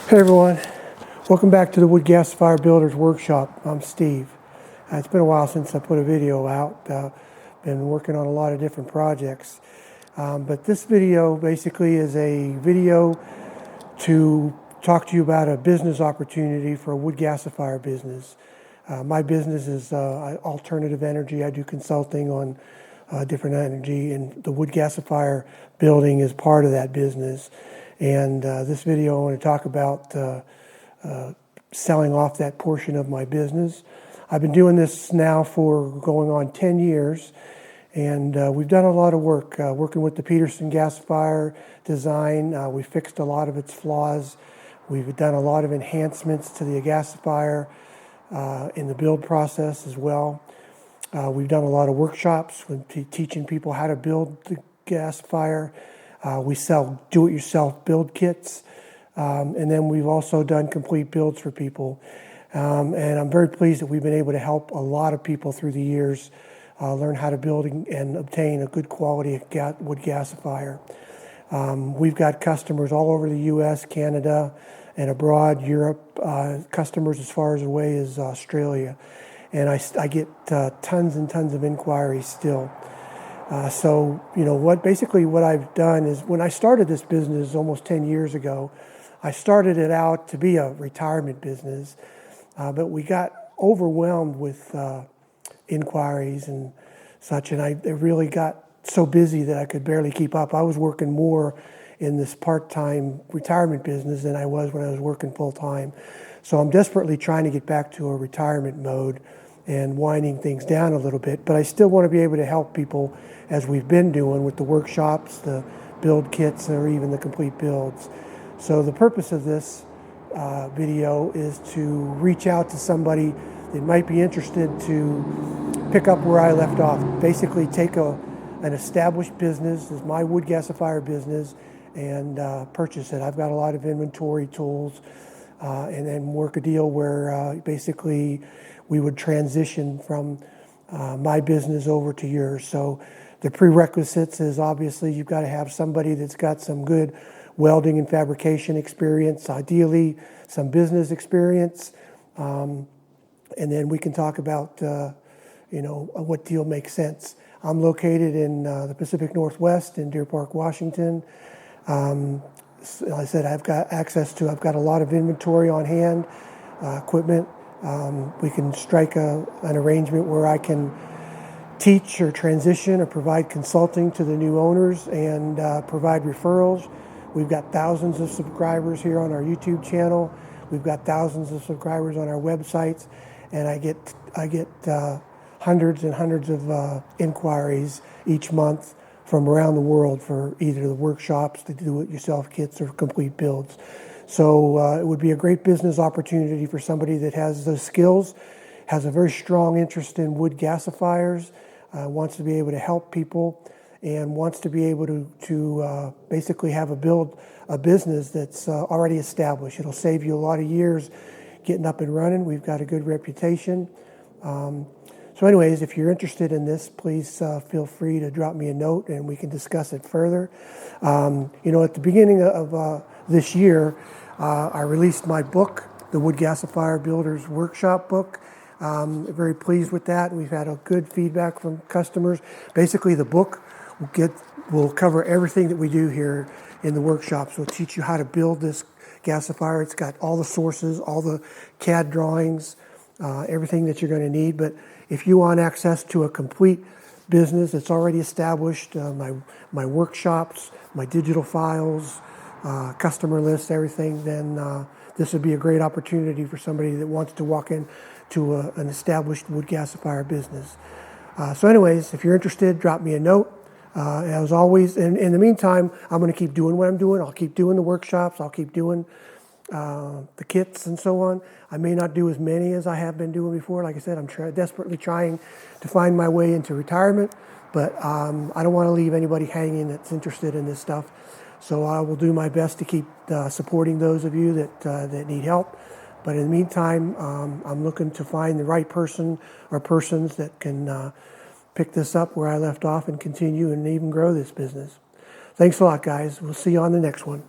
Hey everyone, welcome back to the Wood Gasifier Builders Workshop. I'm Steve. It's been a while since I put a video out. Been working on a lot of different projects. But this video basically is a video to talk to you about a business opportunity for a wood gasifier business. My business is alternative energy. I do consulting on different energy, and the wood gasifier building is part of that business. And this video I want to talk about selling off that portion of my business. I've been doing this now for going on 10 years, and we've done a lot of work working with the Peterson gasifier design. We fixed a lot of its flaws. We've done a lot of enhancements to the gasifier in the build process as well. We've done a lot of workshops with teaching people how to build the gasifier. We sell do-it-yourself build kits, and then we've also done complete builds for people. And I'm very pleased that we've been able to help a lot of people through the years learn how to build and obtain a good quality wood gasifier. We've got customers all over the U.S., Canada, and abroad, Europe, customers as far away as Australia. And I get tons and tons of inquiries still. So, you know, what I've done is, when I started this business almost 10 years ago, I started it out to be a retirement business, but we got overwhelmed with inquiries and such, and I really got so busy that I could barely keep up. I was working more in this part-time retirement business than I was when I was working full-time. So I'm desperately trying to get back to a retirement mode and winding things down a little bit, but I still want to be able to help people as we've been doing with the workshops, the build kits, or even the complete builds. So the purpose of this video is to reach out to somebody that might be interested to pick up where I left off. Basically take an established business, as my wood gasifier business, and purchase it. I've got a lot of inventory tools, and then work a deal where basically we would transition from my business over to yours. So the prerequisites is, obviously you've got to have somebody that's got some good welding and fabrication experience, ideally some business experience, and then we can talk about you know, what deal makes sense. I'm located in the Pacific Northwest in Deer Park, Washington. Like I said, I've got a lot of inventory on hand, equipment. We can strike an arrangement where I can teach or transition or provide consulting to the new owners and provide referrals. We've got thousands of subscribers here on our YouTube channel. We've got thousands of subscribers on our websites, and I get hundreds and hundreds of inquiries each month from around the world for either the workshops, the do-it-yourself kits, or complete builds. So it would be a great business opportunity for somebody that has those skills, has a very strong interest in wood gasifiers, wants to be able to help people, and wants to be able to basically have a business that's already established. It'll save you a lot of years getting up and running. We've got a good reputation. So anyways, if you're interested in this, please feel free to drop me a note and we can discuss it further. You know, at the beginning of this year, I released my book, the Wood Gasifier Builders Workshop book. Very pleased with that. We've had a good feedback from customers. Basically, the book will cover everything that we do here in the workshops. We'll teach you how to build this gasifier. It's got all the sources, all the CAD drawings, everything that you're going to need. But if you want access to a complete business that's already established, my workshops, my digital files, customer lists, everything, then this would be a great opportunity for somebody that wants to walk into an established wood gasifier business. So anyways, if you're interested, drop me a note. As always, in the meantime, I'm going to keep doing what I'm doing. I'll keep doing the workshops. I'll keep doing the kits and so on. I may not do as many as I have been doing before. Like I said, I'm desperately trying to find my way into retirement, but I don't want to leave anybody hanging that's interested in this stuff. So I will do my best to keep supporting those of you that need help. But in the meantime, I'm looking to find the right person or persons that can pick this up where I left off and continue and even grow this business. Thanks a lot, guys. We'll see you on the next one.